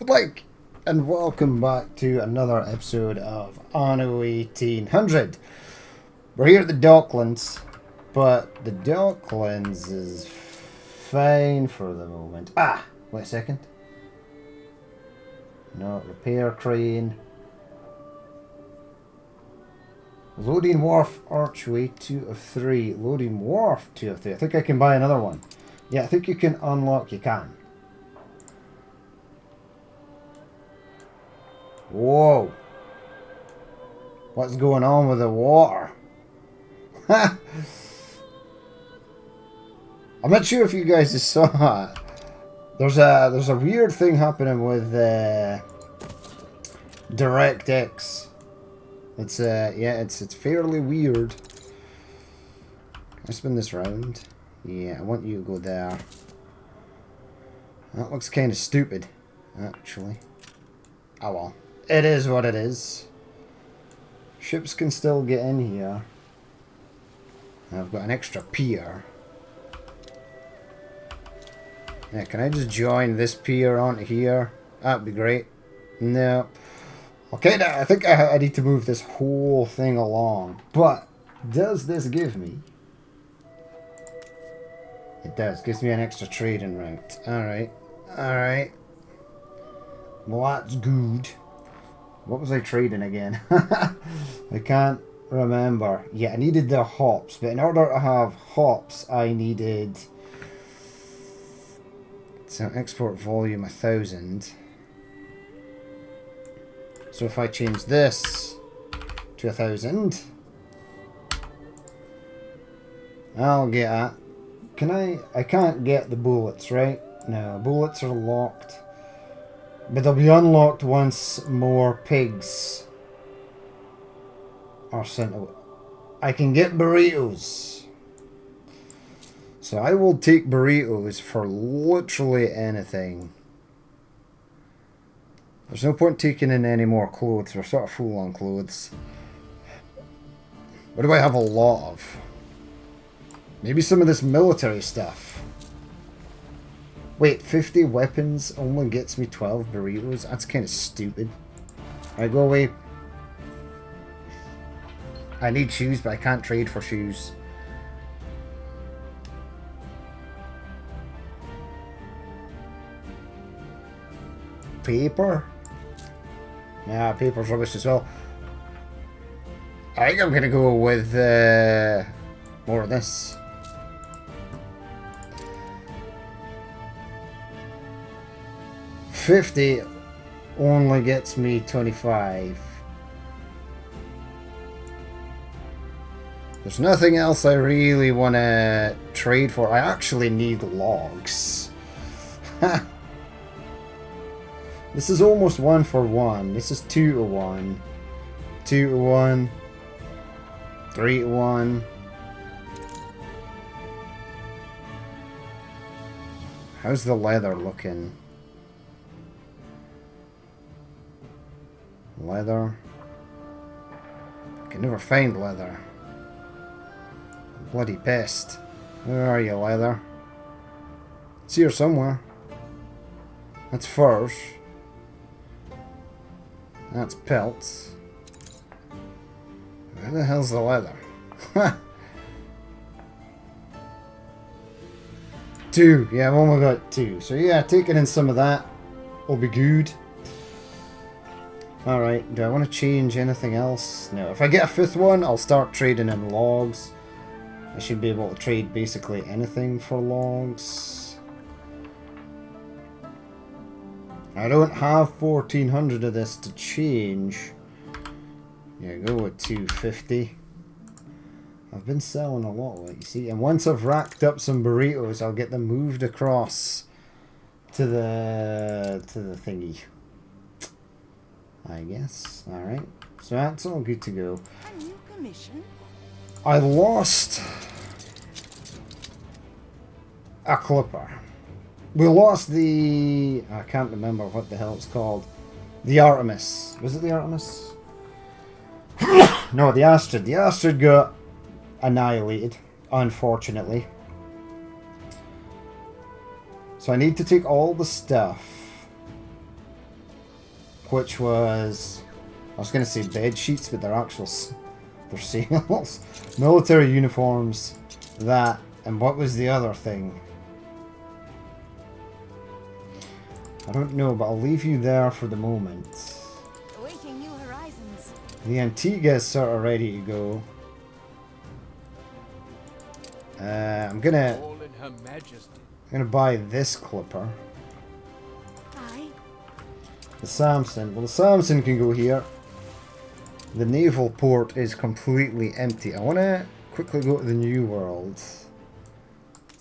Like, and welcome back to another episode of Anno 1800. We're here at the Docklands, but the Docklands is fine for the moment. Ah, wait a second. No, repair crane. Loading wharf archway 2 of 3. Loading wharf 2 of 3. I think I can buy another one. Yeah, I think you can unlock. You can. Whoa. What's going on with the water? I'm not sure if you guys just saw it. There's a weird thing happening with DirectX. It's yeah, it's fairly weird. Can I spin this round? Yeah, I want you to go there. That looks kind of stupid, actually. Oh well. It is what it is. Ships can still get in here. I've got an extra pier. Yeah, can I just join this pier onto here? That'd be great. No. Okay, I think I need to move this whole thing along. But does this give me? It does. Gives me an extra trading route. Alright. Alright. Well, that's good. What was I trading again? I can't remember. Yeah, I needed the hops, but in order to have hops, I needed... So export volume 1000. So if I change this to 1000, I'll get that. Can I can't get the bullets, right? No, bullets are locked. But they'll be unlocked once more pigs are sent away. I can get burritos. So I will take burritos for literally anything. There's no point taking in any more clothes. We're sort of full on clothes. What do I have a lot of? Maybe some of this military stuff. Wait, 50 weapons only gets me 12 burritos? That's kind of stupid. Alright, go away. I need shoes, but I can't trade for shoes. Paper? Nah, paper's rubbish as well. I think I'm gonna go with more of this. $50 only gets me 25. There's nothing else I really want to trade for. I actually need logs. This is almost 1 for 1. This is 2 to 1. 2 to 1. 3 to 1. How's the leather looking? Leather. I can never find leather. Bloody pest. Where are you, leather? It's here somewhere. That's furs. That's pelts. Where the hell's the leather? 2. Yeah, I've only got 2. So yeah, taking in some of that will be good. Alright, do I want to change anything else? No. If I get a 5th one, I'll start trading in logs. I should be able to trade basically anything for logs. I don't have 1400 of this to change. Yeah, go with 250. I've been selling a lot, like you see. And once I've racked up some burritos, I'll get them moved across to the thingy. I guess. Alright. So that's all good to go. A new commission? I lost a clipper. We lost the... I can't remember what the hell it's called. The Artemis. Was it the Artemis? No, the Astrid. The Astrid got annihilated, unfortunately. So I need to take all the stuff which was, I was going to say bed sheets, but they're actual, they're sails. Military uniforms, that, and what was the other thing? I don't know, but I'll leave you there for the moment. Awaiting new horizons. The Antigua is sort of ready to go. I'm gonna buy this clipper. Aye. The Samson. Well, the Samson can go here. The naval port is completely empty. I want to quickly go to the New World.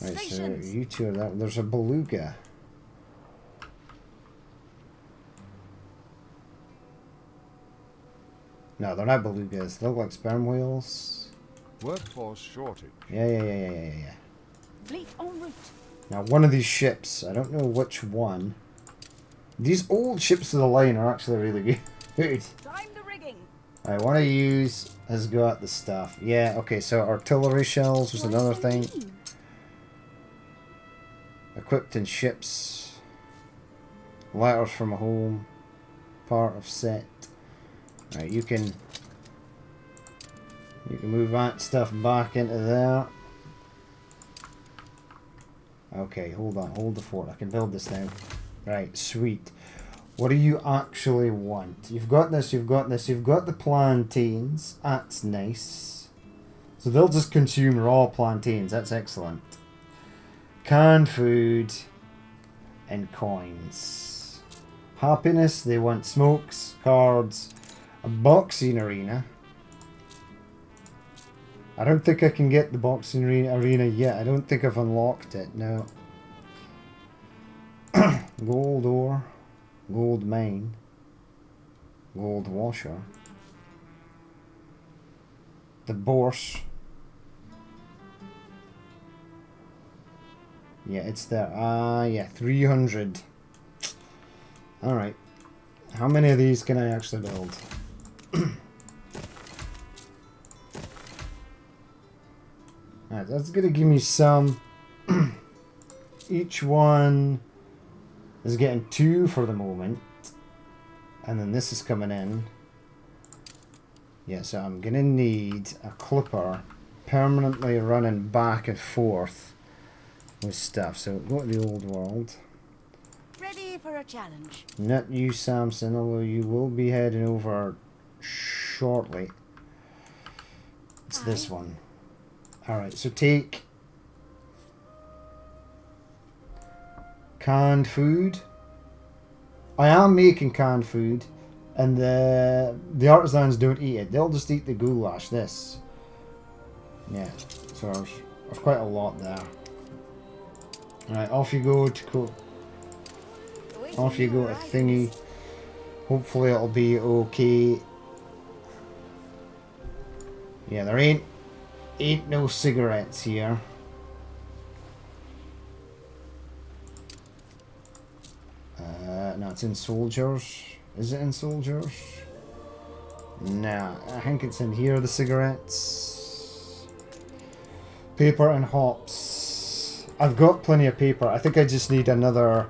Right, so you two are there. There's a beluga. No, they're not belugas. They look like sperm whales. Workforce shortage. Yeah. Fleet en route. Now, one of these ships, I don't know which one. These old ships of the line are actually really good. Time the rigging. I want to use has got the stuff. Yeah, okay, so artillery shells was another thing. Equipped in ships. Letters from a home. Part of set. Right, you can move that stuff back into there. Okay, hold on, hold the fort. I can build this now. Right, sweet. What do you actually want? You've got this, you've got this, you've got the plantains. That's nice. So they'll just consume raw plantains. That's excellent. Canned food and coins. Happiness, they want smokes, cards, a boxing arena. I don't think I can get the boxing arena yet. I don't think I've unlocked it. No. Gold ore. Gold mine. Gold washer. The bourse. Yeah, it's there. Yeah, 300. Alright. How many of these can I actually build? Alright, that's gonna give me some. Each one is getting 2 for the moment. And then this is coming in. Yeah, so I'm gonna need a clipper permanently running back and forth with stuff. So go to the old world. Ready for a challenge. Not you, Samson, although you will be heading over shortly. It's this one. Alright, so take canned food. I am making canned food, and the artisans don't eat it. They'll just eat the goulash, this. Yeah, so there's quite a lot there. Alright, off you go to off you go to thingy. Hopefully it'll be okay. Yeah, there ain't no cigarettes here. No, it's in soldiers. Is it in soldiers? Nah, I think it's in here, the cigarettes. Paper and hops. I've got plenty of paper. I think I just need another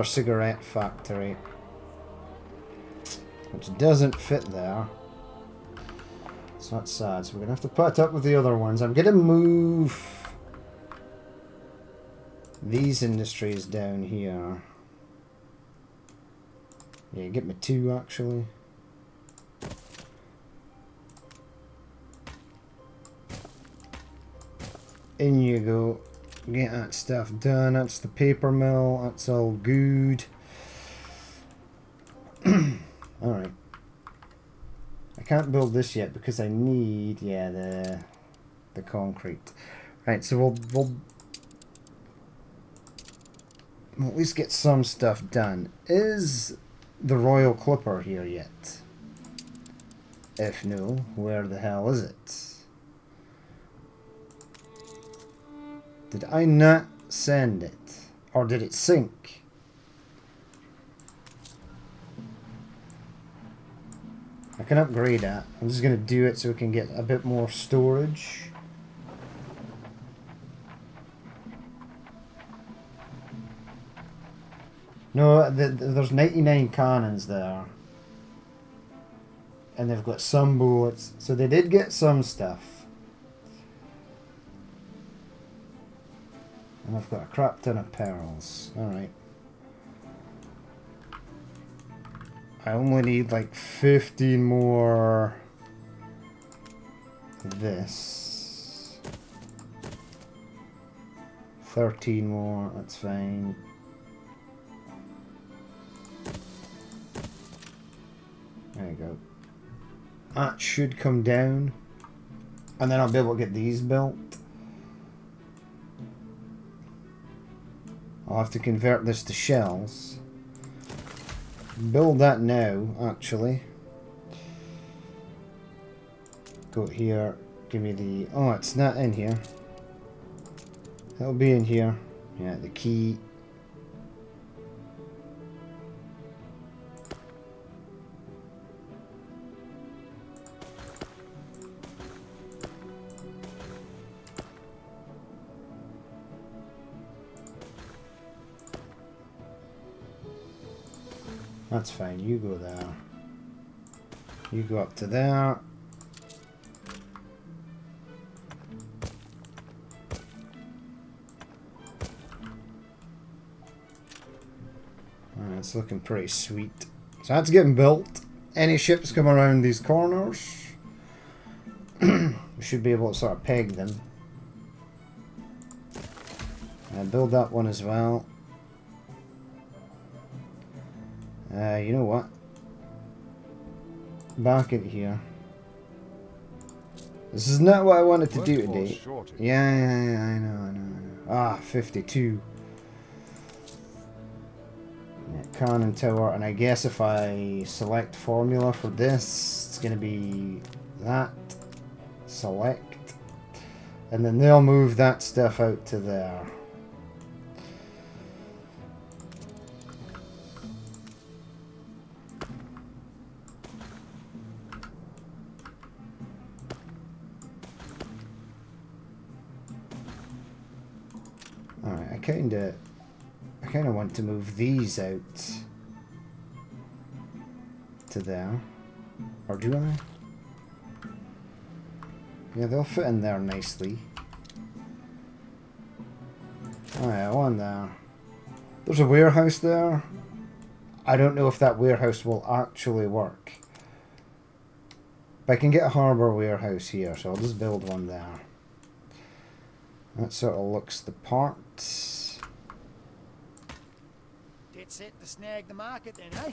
cigarette factory. Which doesn't fit there. So that's sad. So we're going to have to put up with the other ones. I'm going to move these industries down here. Yeah, get me 2 actually. In you go. Get that stuff done. That's the paper mill. That's all good. Alright. I can't build this yet because I need, yeah, the concrete. Right, so we'll at least get some stuff done. Is the Royal Clipper here yet? If no, where the hell is it? Did I not send it? Or did it sink? I can upgrade that. I'm just going to do it so we can get a bit more storage. No, there's 99 cannons there. And they've got some bullets. So they did get some stuff. And I've got a crap ton of pearls. Alright. I only need like 15 more of this. 13 more, that's fine. There you go. That should come down. And then I'll be able to get these built. I'll have to convert this to shells. Build that now, actually. Go here. Give me the... Oh, it's not in here. It'll be in here. Yeah, the key. That's fine, you go there. You go up to there. Alright, it's looking pretty sweet. So that's getting built. Any ships come around these corners, we should be able to sort of peg them. Build that one as well. You know what? Back in here. This is not what I wanted to do today. Yeah, I know. Ah, 52. Yeah, cannon tower, and I guess if I select formula for this, it's going to be that. Select. And then they'll move that stuff out to there. Alright, I kinda want to move these out to there. Or do I? Yeah, they'll fit in there nicely. Alright, one there. There's a warehouse there. I don't know if that warehouse will actually work. But I can get a harbour warehouse here, so I'll just build one there. That sort of looks the part. Get set to snag the market then, eh?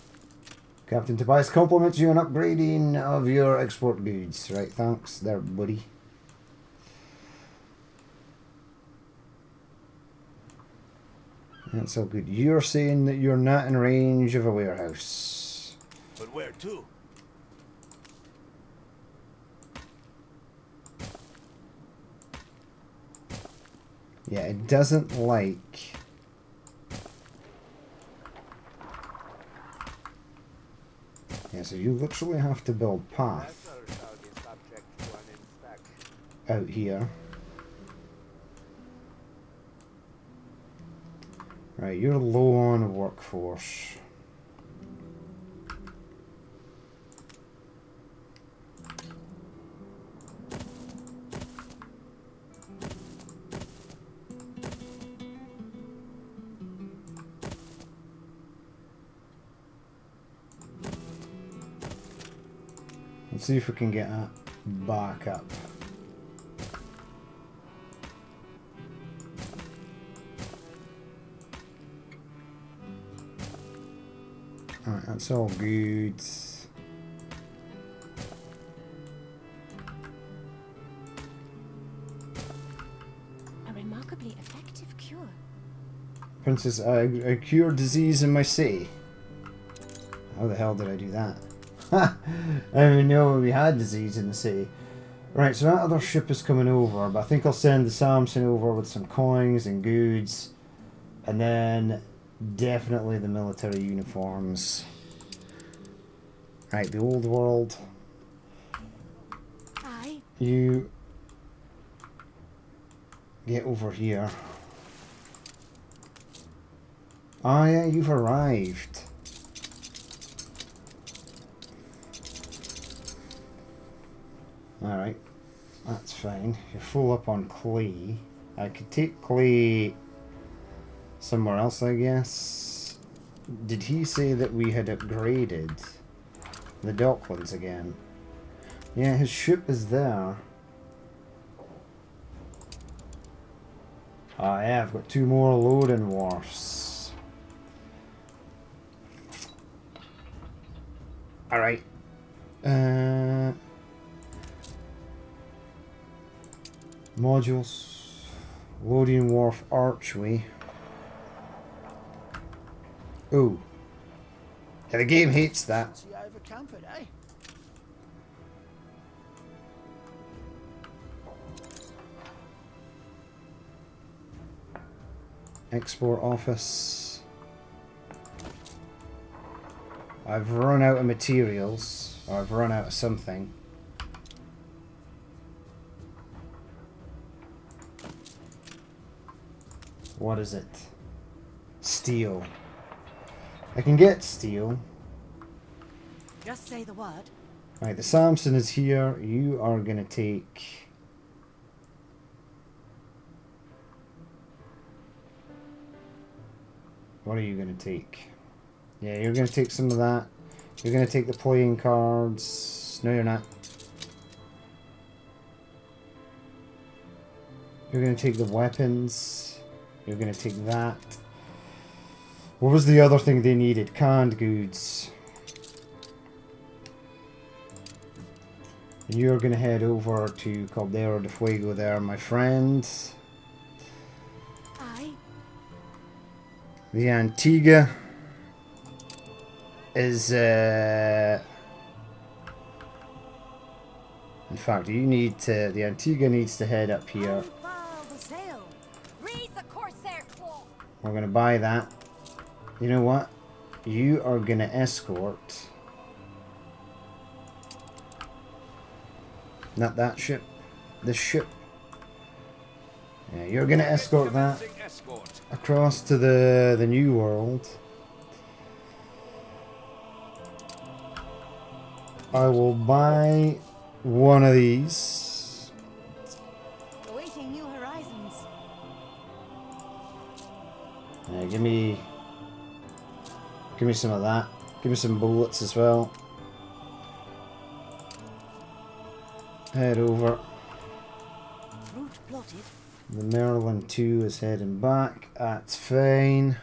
Captain Tobias compliments you on upgrading of your export goods. Right, thanks there, buddy. That's all good. You're saying that you're not in range of a warehouse. But where to? Yeah, it doesn't like... Yeah, so you literally have to build path out here. Right, you're low on workforce. Let's see if we can get that back up. Alright, that's all good. A remarkably effective cure. Princess, I cured disease in my city. How the hell did I do that? I don't even know we had disease in the city. Right, so that other ship is coming over, but I think I'll send the Samson over with some coins and goods. And then definitely the military uniforms. Right, the old world. Aye. You get over here. Oh yeah, you've arrived. Alright, that's fine. You're full up on clay. I could take clay somewhere else, I guess. Did he say that we had upgraded the Docklands again? Yeah, his ship is there. Oh yeah, I've got 2 more loading wharfs. Alright. Modules. Loading wharf archway. Ooh. Yeah, the game hates that. See over comfort, eh? Export office. I've run out of materials. Or I've run out of something. What is it? Steel. I can get steel. Just say the word. Right, the Samson is here. You are gonna take... What are you gonna take? Yeah, you're gonna take some of that. You're gonna take the playing cards. No, you're not. You're gonna take the weapons. You're gonna take that. What was the other thing they needed? Canned goods. And you're gonna head over to Caldera de Fuego there, my friend. Aye. The Antigua is in fact, you need to... The Antigua needs to head up here. Unfurl the sail. Raise the corsair claw. We're going to buy that. You know what? You are going to escort... Not that ship. This ship. Yeah, you're going to escort that across to the New World. I will buy one of these. Awaiting new horizons. Yeah, give me some of that. Give me some bullets as well. Head over. Route plotted. The Merlin 2 is heading back. That's fine.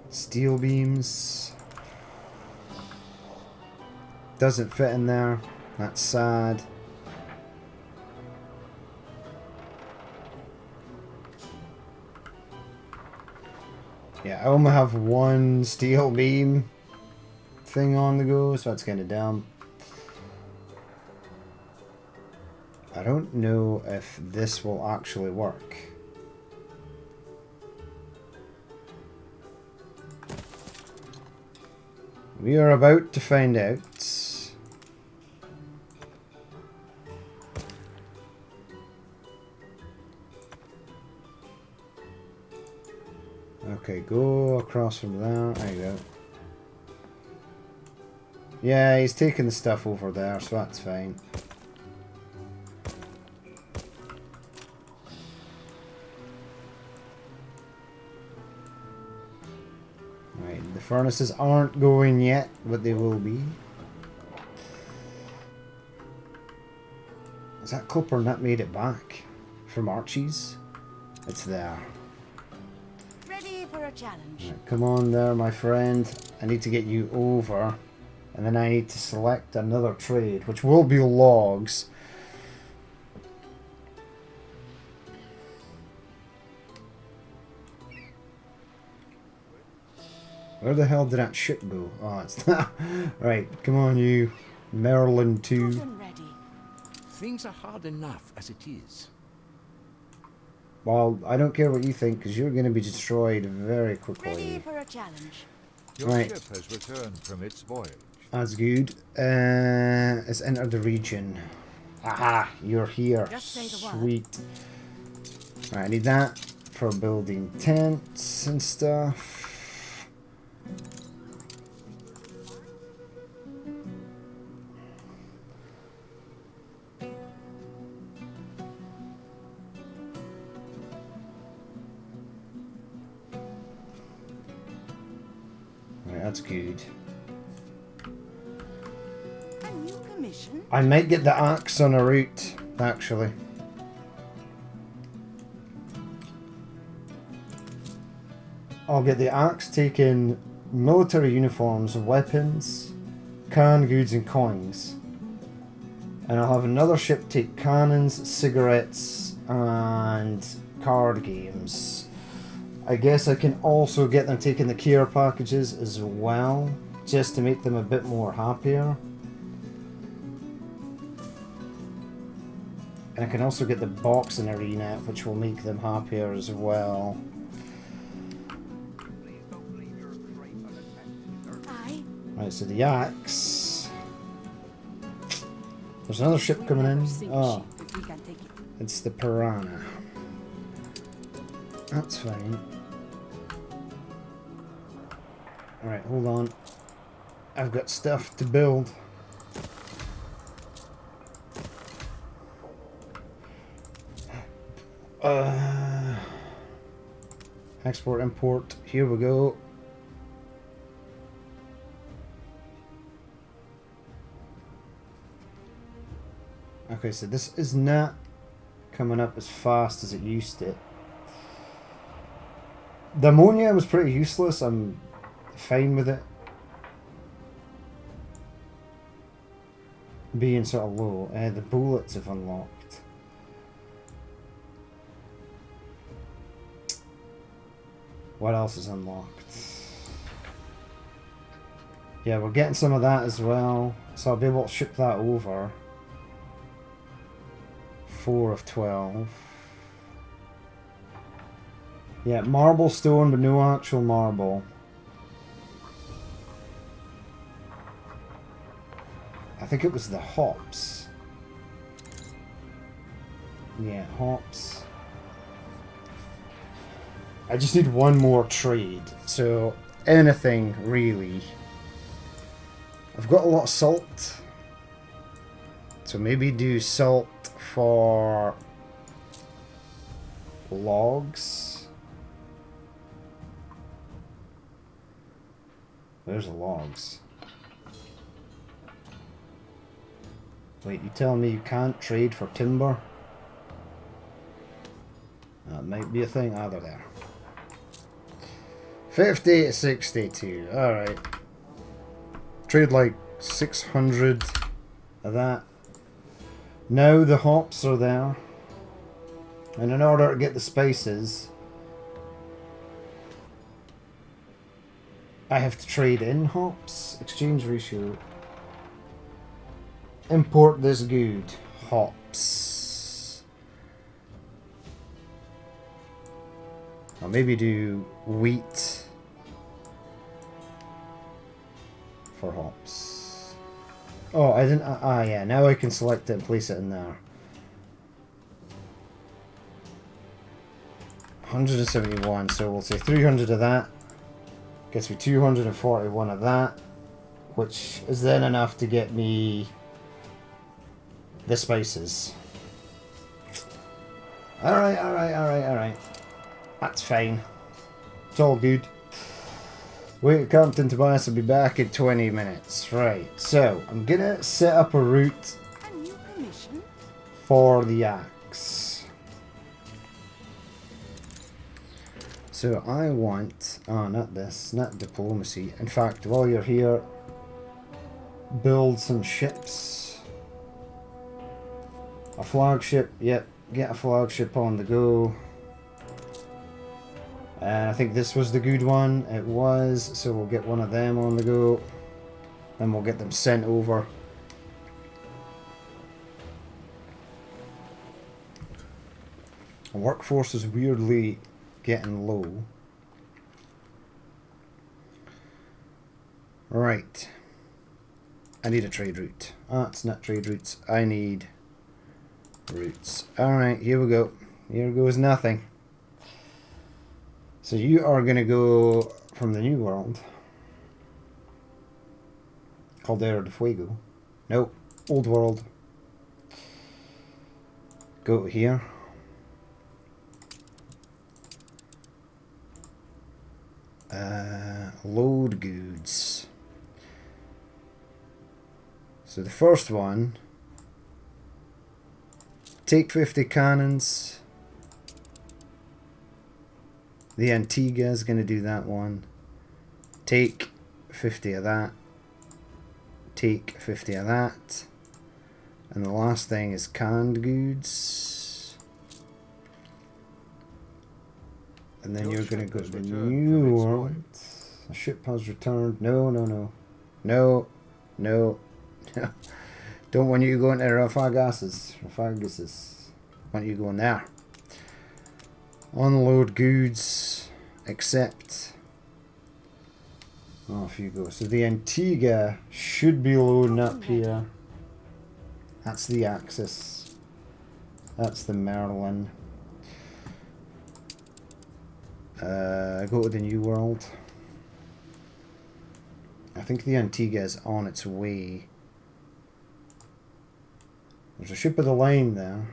Steel beams. Doesn't fit in there. That's sad. Yeah, I only have one steel beam thing on the go, so that's kind of dumb. I don't know if this will actually work. We are about to find out. Okay, go across from there. There you go. Yeah, he's taking the stuff over there, so that's fine. Right, the furnaces aren't going yet, but they will be. Is that copper not made it back from Archie's? It's there. Ready for a challenge. Right, come on there, my friend. I need to get you over. And then I need to select another trade, which will be logs. Where the hell did that ship go? Oh, it's that. Right, come on you. Merlin 2. Good and ready. Things are hard enough as it is. Well, I don't care what you think, because you're going to be destroyed very Ready quickly. for a challenge. Your Right. ship has returned from its voyage. That's good. It's entered the region. Aha, you're here. Just say the word. Sweet. Right, I need that for building tents and stuff. Right, that's good. A new commission? I might get the axe on a route, actually. I'll get the axe taking military uniforms, weapons, canned goods and coins. And I'll have another ship take cannons, cigarettes and card games. I guess I can also get them taking the care packages as well, just to make them a bit more happier. And I can also get the boxing arena, which will make them happier as well. Aye. Right, so the axe. There's another ship coming in. Oh, If we can take it. it's the piranha. That's fine. Alright, hold on. I've got stuff to build. Export, import. Here we go. Okay, so this is not coming up as fast as it used to. The ammonia was pretty useless. I'm fine with it being sort of low. The bullets have unlocked. What else is unlocked? Yeah, we're getting some of that as well. So I'll be able to ship that over. 4 of 12. Yeah, marble stone, but no actual marble. I think it was the hops. Yeah, hops. I just need one more trade. So, anything really. I've got a lot of salt. So maybe do salt for logs. There's the logs. Wait, you telling me you can't trade for timber? That might be a thing. Ah, they're there. 50 to 62. Alright. Trade like 600 of that. Now the hops are there. And in order to get the spices, I have to trade in hops. Exchange ratio. Import this good. Hops. Or maybe do wheat for hops. Oh, I didn't. Yeah. Now I can select it and place it in there. 171. So we'll say 300 of that. Gets me 241 of that, which is then enough to get me the spices. Alright. That's fine. It's all good. Wait, Captain Tobias will be back in 20 minutes. Right, so I'm gonna set up a route A new commission? for the axe. So I want, not this, not diplomacy. In fact, while you're here, build some ships. A flagship, yep, get a flagship on the go. And I think this was the good one, it was, so we'll get one of them on the go. Then we'll get them sent over. Workforce is weirdly getting low. Right. I need a trade route. Ah, it's not trade routes. I need routes. Alright, here we go. Here goes nothing. So you are going to go from the New World. Caldera de Fuego. Nope. Old World. Go here. Load goods. So the first one, take 50 cannons. The Antigua is going to do that one. Take 50 of that. Take 50 of that. And the last thing is canned goods. And then you're going to go to the New World. A ship has returned. No, no, no. No, no. Don't want you going to Rafagases. Want you going there. Unload goods. Accept. Off you go. So the Antigua should be loading up here. That's the Axis. That's the Merlin. Go to the New World. I think the Antigua is on its way. There's a ship of the line there.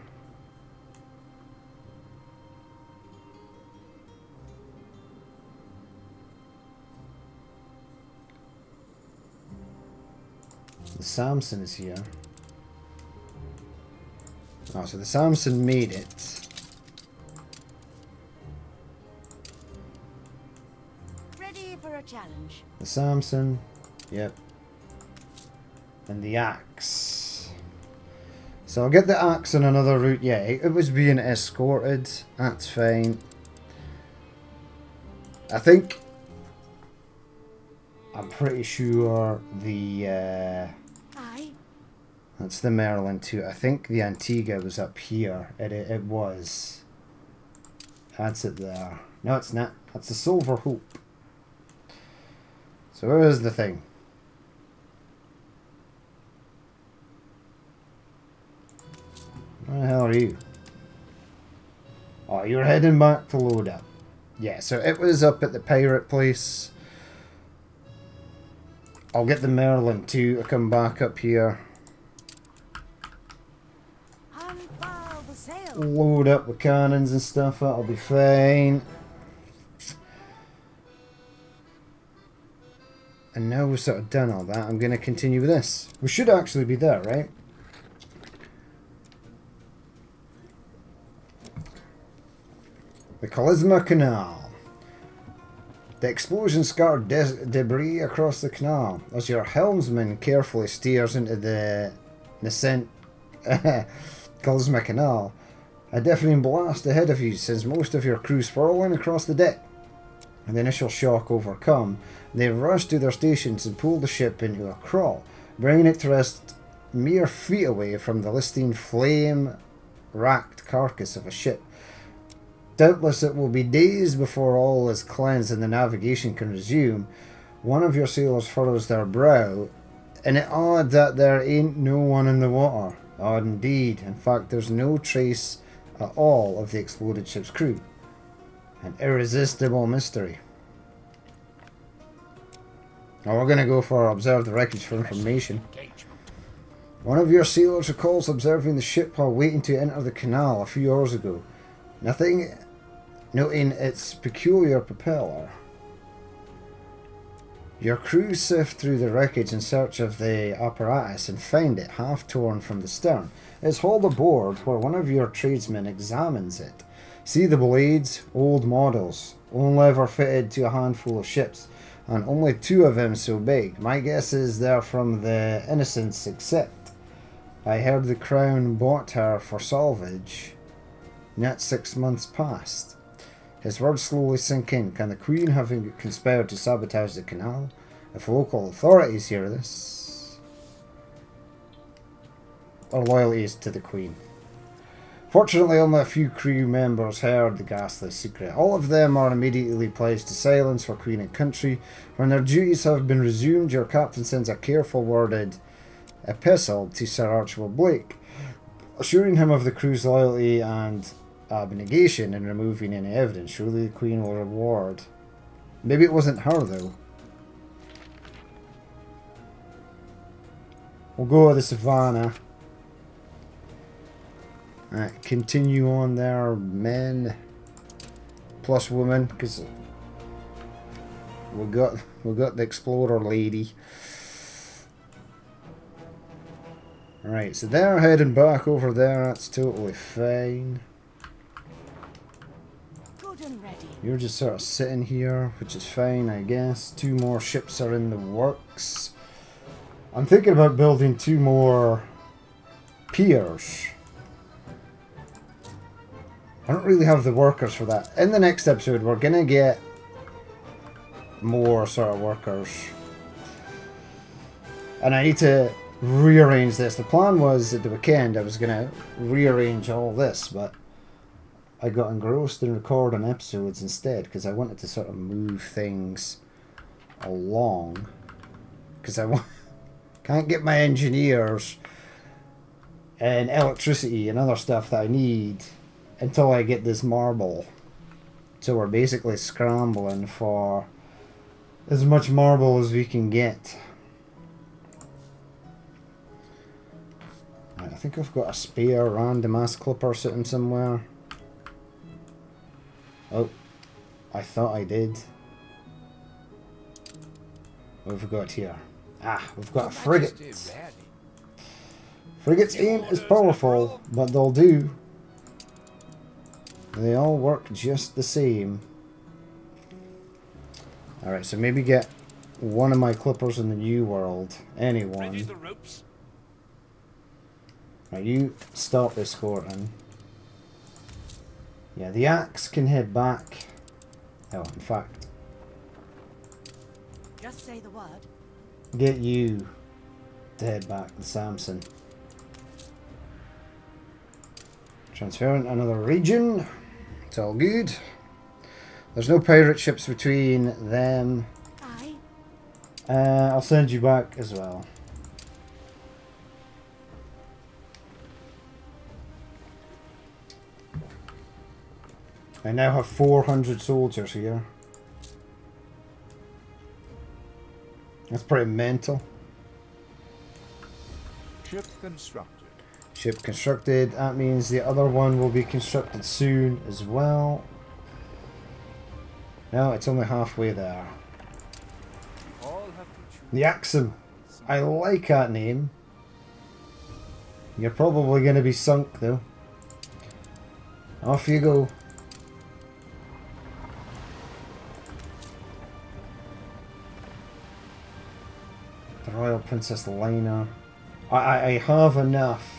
The Samson is here. Oh, so the Samson made it. Ready for a challenge. The Samson. Yep. And the axe. So I'll get the axe on another route. Yeah, it was being escorted. That's fine. I think... I'm pretty sure the... Aye. That's the Merlin too. I think the Antigua was up here. It was. That's it there. No, it's not. That's the Silver Hope. So where is the thing? Where the hell are you? Oh, you're heading back to load up. Yeah, so it was up at the pirate place. I'll get the Merlin too to come back up here. Unfurl the sail. Load up with cannons and stuff, that'll be fine. And now we've sort of done all that, I'm going to continue with this. We should actually be there, right? The Kalisma Canal. The explosion scattered debris across the canal as your helmsman carefully steers into the nascent Kalisma Canal. A deafening blast ahead of you sends most of your crew sprawling across the deck. And the initial shock overcome, they rush to their stations and pull the ship into a crawl, bringing it to rest mere feet away from the listing flame-racked carcass of a ship. Doubtless it will be days before all is cleansed and the navigation can resume. One of your sailors furrows their brow, and it odd that there ain't no one in the water. Odd indeed. In fact, there's no trace at all of the exploded ship's crew. An irresistible mystery. Now we're going to go for observe the wreckage for information. One of your sailors recalls observing the ship while waiting to enter the canal a few hours ago. Noting its peculiar propeller. Your crew sift through the wreckage in search of the apparatus and find it half torn from the stern. It's hauled aboard where one of your tradesmen examines it. See the blades, old models, only ever fitted to a handful of ships, and only 2 of them so big. My guess is they're from the Innocents, except I heard the Crown bought her for salvage. Not 6 months past. His words slowly sink in. Can the Queen have conspired to sabotage the canal? If local authorities hear this... Our loyalty is to the Queen. Fortunately, only a few crew members heard the ghastly secret. All of them are immediately pledged to silence for Queen and country. When their duties have been resumed, your captain sends a careful worded epistle to Sir Archibald Blake, assuring him of the crew's loyalty and abnegation in removing any evidence. Surely the Queen will reward. Maybe it wasn't her, though. We'll go to the Savannah. Alright, continue on there, men plus women, because we got the explorer lady. Alright, so they're heading back over there. That's totally fine. Good and ready. You're just sort of sitting here, which is fine, I guess. 2 more ships are in the works. I'm thinking about building 2 more piers. I don't really have the workers for that. In the next episode, we're going to get more sort of workers. And I need to rearrange this. The plan was at the weekend I was going to rearrange all this, but I got engrossed in recording episodes instead because I wanted to sort of move things along. Because I can't get my engineers and electricity and other stuff that I need until I get this marble. So we're basically scrambling for as much marble as we can get. I think I've got a spare random ass clipper sitting somewhere. Oh, I thought I did. What have we got here? Ah, we've got a frigate. Frigates ain't as powerful, but they'll do. They all work just the same. Alright, so maybe get one of my clippers in the New World. Anyone. Right, you stop escorting. Yeah, the axe can head back. Oh, in fact. Just say the word. Get you to head back, the Samson. Transferring to another region. It's all good. There's no pirate ships between them. Aye. I'll send you back as well. I now have 400 soldiers here. That's pretty mental. Ship constructed. Ship constructed. That means the other one will be constructed soon as well. No, it's only halfway there. All have to choose. The Axum. I like that name. You're probably going to be sunk though. Off you go. The Royal Princess Liner. I have enough.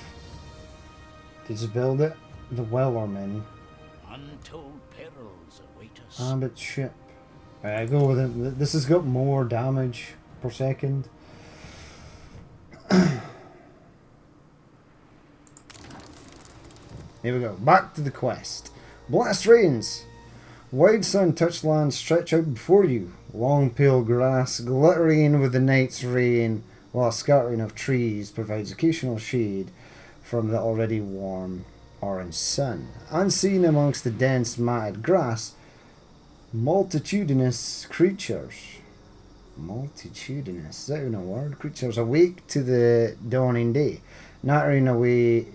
Did you build it? The Wellerman. Untold perils await us. Ambit ship. Right, I go with it. This has got more damage per second. Here we go. Back to the quest. Blast rains. Wide sun-touched lands stretch out before you. Long pale grass glittering with the night's rain, while a scattering of trees provides occasional shade from the already warm orange sun. Unseen amongst the dense matted grass, multitudinous creatures. Multitudinous, is that even a word? Creatures awake to the dawning day, nattering away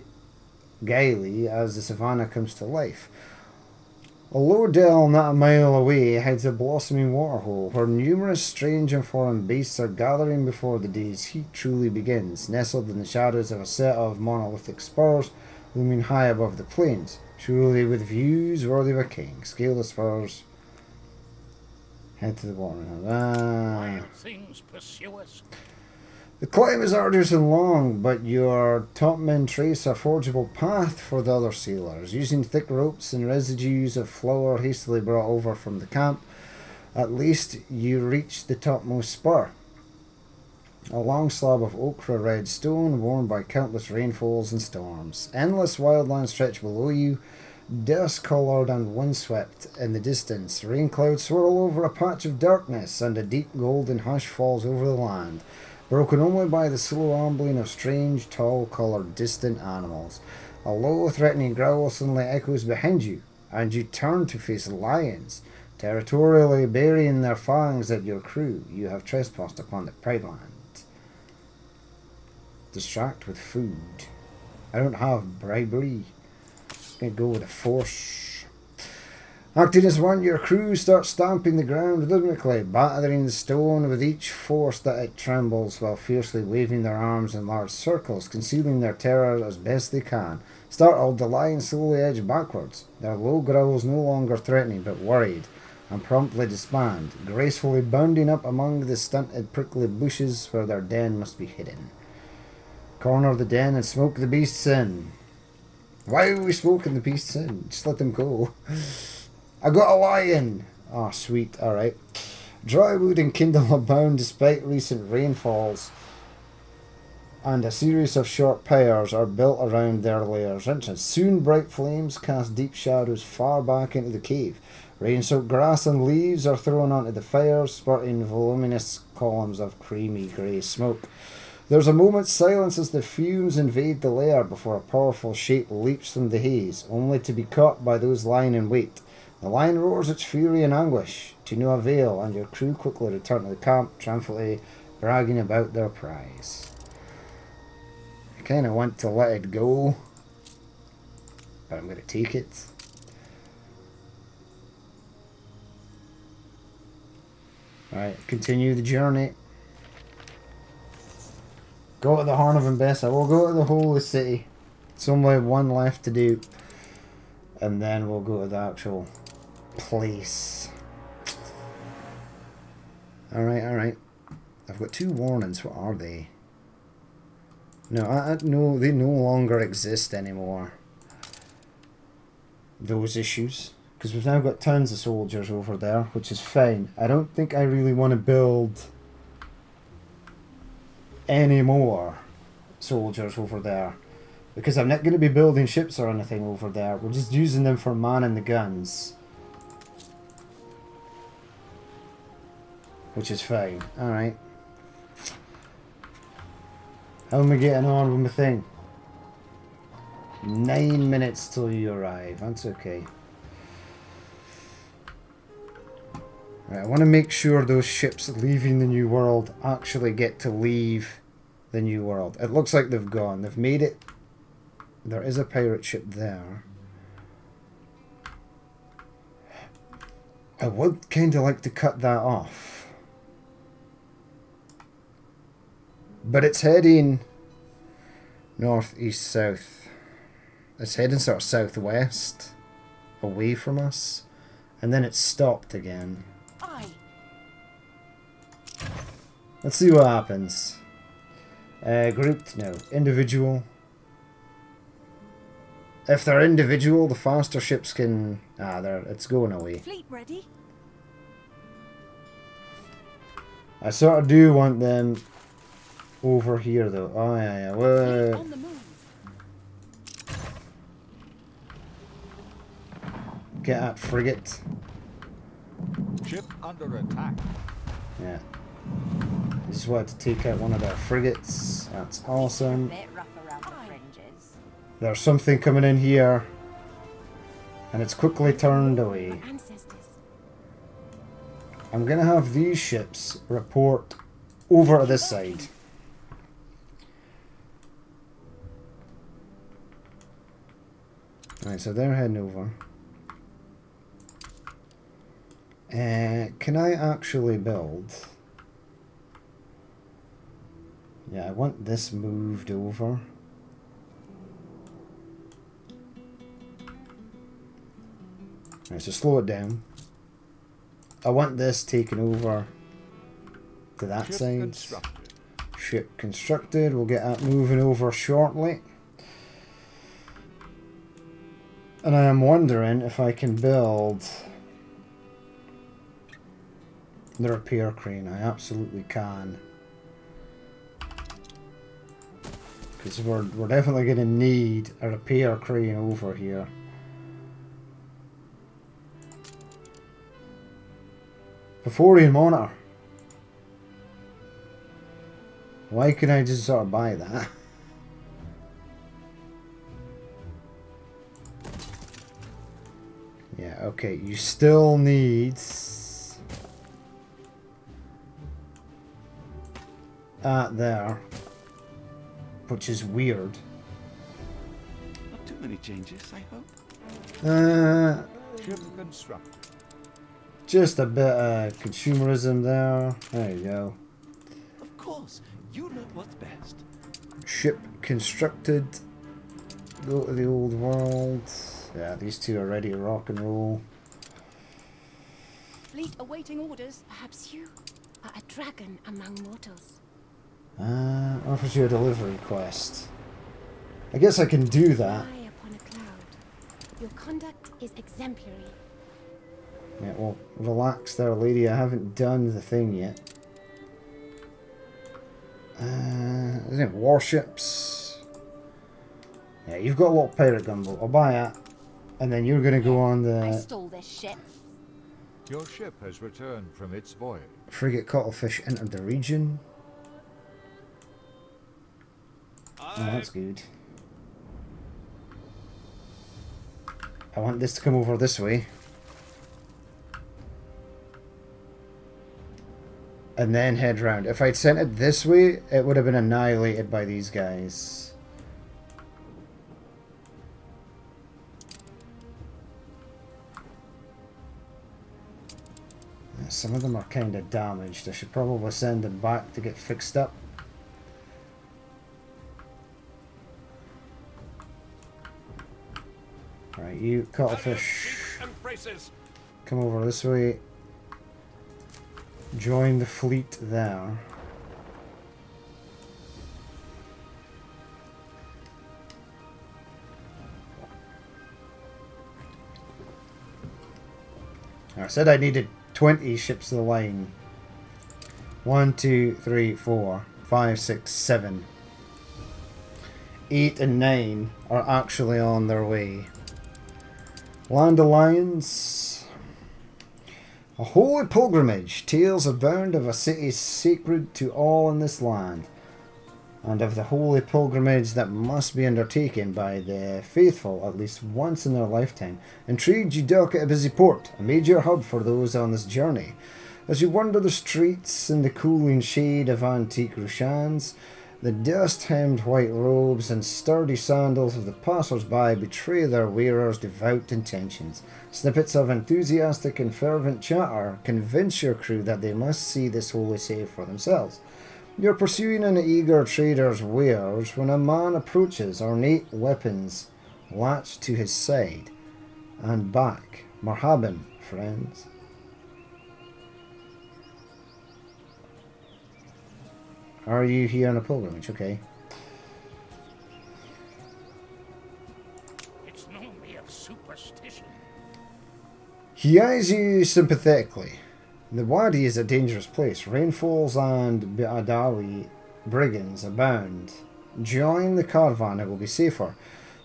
gaily as the savannah comes to life. A low dell not a mile away hides a blossoming waterhole where numerous strange and foreign beasts are gathering before the day's heat truly begins, nestled in the shadows of a set of monolithic spurs looming high above the plains, surely with views worthy of a king. Scale the spurs. Head to the water. Wild things pursue us. The climb is arduous and long, but your top men trace a forgeable path for the other sailors. Using thick ropes and residues of flour hastily brought over from the camp, at least you reach the topmost spur. A long slab of ochre red stone worn by countless rainfalls and storms. Endless wildlands stretch below you, dust-coloured and windswept in the distance. Rain clouds swirl over a patch of darkness, and a deep golden hush falls over the land, broken only by the slow ambling of strange, tall-coloured, distant animals. A low, threatening growl suddenly echoes behind you, and you turn to face lions, territorially burying their fangs at your crew. You have trespassed upon the Pride Land. Distract with food. I don't have bribery. Gonna go with a force. Acting as one, your crew starts stamping the ground rhythmically, battering the stone with each force that it trembles, while fiercely waving their arms in large circles, concealing their terror as best they can. Startled, the lions slowly edge backwards, their low growls no longer threatening but worried, and promptly disband, gracefully bounding up among the stunted prickly bushes where their den must be hidden. Corner the den and smoke the beasts in. Why are we smoking the beasts in? Just let them go. I got a lion! Ah, sweet, alright. Dry wood and kindle abound despite recent rainfalls, and a series of short pyres are built around their lairs. Soon bright flames cast deep shadows far back into the cave. Rain-soaked grass and leaves are thrown onto the fires, spurting voluminous columns of creamy grey smoke. There's a moment's silence as the fumes invade the lair before a powerful shape leaps from the haze, only to be caught by those lying in wait. The lion roars its fury and anguish, to no avail, and your crew quickly return to the camp, triumphantly bragging about their prize. I kind of want to let it go, but I'm going to take it. Alright, continue the journey. Go to the Horn of Embessa. We'll go to the Holy City. It's only one left to do. And then we'll go to the actual place. Alright, alright. I've got 2 warnings. What are they? No, no, they no longer exist anymore. Those issues. Because we've now got tons of soldiers over there, which is fine. I don't think I really want to build any more soldiers over there, because I'm not going to be building ships or anything over there. We're just using them for manning the guns, which is fine. Alright, how am I getting on with my thing? 9 minutes till you arrive. That's okay. Right, I want to make sure those ships leaving the New World actually get to leave the New World. It looks like they've gone. They've made it. There is a pirate ship there. I would kind of like to cut that off. But it's heading north, east, south. It's heading sort of southwest, away from us. And then it stopped again. Let's see what happens. Grouped? No. Individual. If they're individual, the faster ships can... it's going away. Fleet ready? I sort of do want them over here, though. Oh, yeah, yeah. Fleet on the move. Get at frigate. Ship under attack. Yeah. I just wanted to take out one of their frigates. That's awesome. A bit rough around the fringes. There's something coming in here. And it's quickly turned away. Ancestors. I'm going to have these ships report over to this side. Right, so they're heading over. Can I actually build... Yeah, I want this moved over. Right, so slow it down. I want this taken over to that side. Constructed. Ship constructed. We'll get that moving over shortly. And I am wondering if I can build the repair crane. I absolutely can. because we're definitely going to need a repair crane over here. Beforian monitor. Why can I just sort of buy that? Yeah, okay, you still need there, which is weird. Not too many changes, I hope. Ship constructed. Just a bit of consumerism there. There you go. Of course, you know what's best. Ship constructed. Go to the old world. Yeah, these two are ready to rock and roll. Fleet awaiting orders. Perhaps you are a dragon among mortals. Offers you a delivery quest. I guess I can do that. Fly upon a cloud. Your conduct is exemplary. Yeah, well, relax there, lady. I haven't done the thing yet. Isn't it warships? Yeah, you've got a lot of pirate gunboat. I'll buy it. And then you're going to go on I the stole this ship. Your ship has returned from its voyage. frigate Cuttlefish entered the region. Oh, that's good. I want this to come over this way. And then head round. If I'd sent it this way, it would have been annihilated by these guys. Some of them are kind of damaged. I should probably send them back to get fixed up. Right, you Cuttlefish, come over this way. Join the fleet there. I said I needed 20 ships of the line. 1, 2, 3, 4, 5, 6, 7. 8 and 9 are actually on their way. Land Alliance. A holy pilgrimage. Tales abound of a city sacred to all in this land, and of the holy pilgrimage that must be undertaken by the faithful at least once in their lifetime. Intrigued, you dock at a busy port, a major hub for those on this journey. As you wander the streets in the cooling shade of antique Rushans, the dust-hemmed white robes and sturdy sandals of the passers-by betray their wearers' devout intentions. Snippets of enthusiastic and fervent chatter convince your crew that they must see this holy city for themselves. You're pursuing an eager trader's wares when a man approaches, ornate weapons latched to his side and back. Marhaban, friends. Are you here on a pilgrimage? Okay. It's no mere superstition. He eyes you sympathetically. The Wadi is a dangerous place. Rainfalls and Bi'adawi brigands abound. Join the caravan, it will be safer.